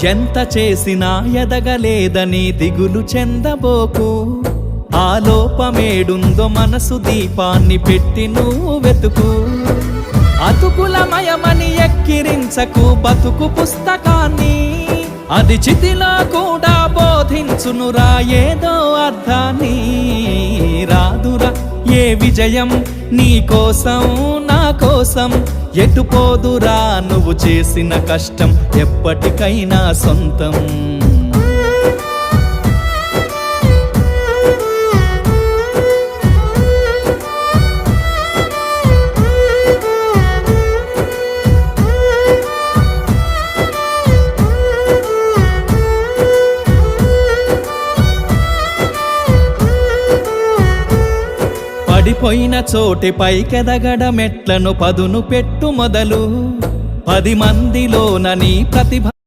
ఎంత చేసినా ఎదగలేదని దిగులు చెందబోకు. ఆ లోపమేడుందో మనసు దీపాన్ని పెట్టి నువ్వు వెతుకు. అతుకులమయమని ఎక్కిరించకు బతుకు పుస్తకాన్ని, అది చితిలో కూడా బోధించునురా ఏదో అర్థాన్ని. రాదురా ఏ విజయం నీ కోసం నా కోసం, ఎటుపోదురా నువ్వు చేసిన కష్టం ఎప్పటికైనా సొంతం. పడిపోయిన చోటి పైకెదగడ మెట్లను పదును పెట్టు మొదలు. 10 మందిలోన నీ ప్రతిభ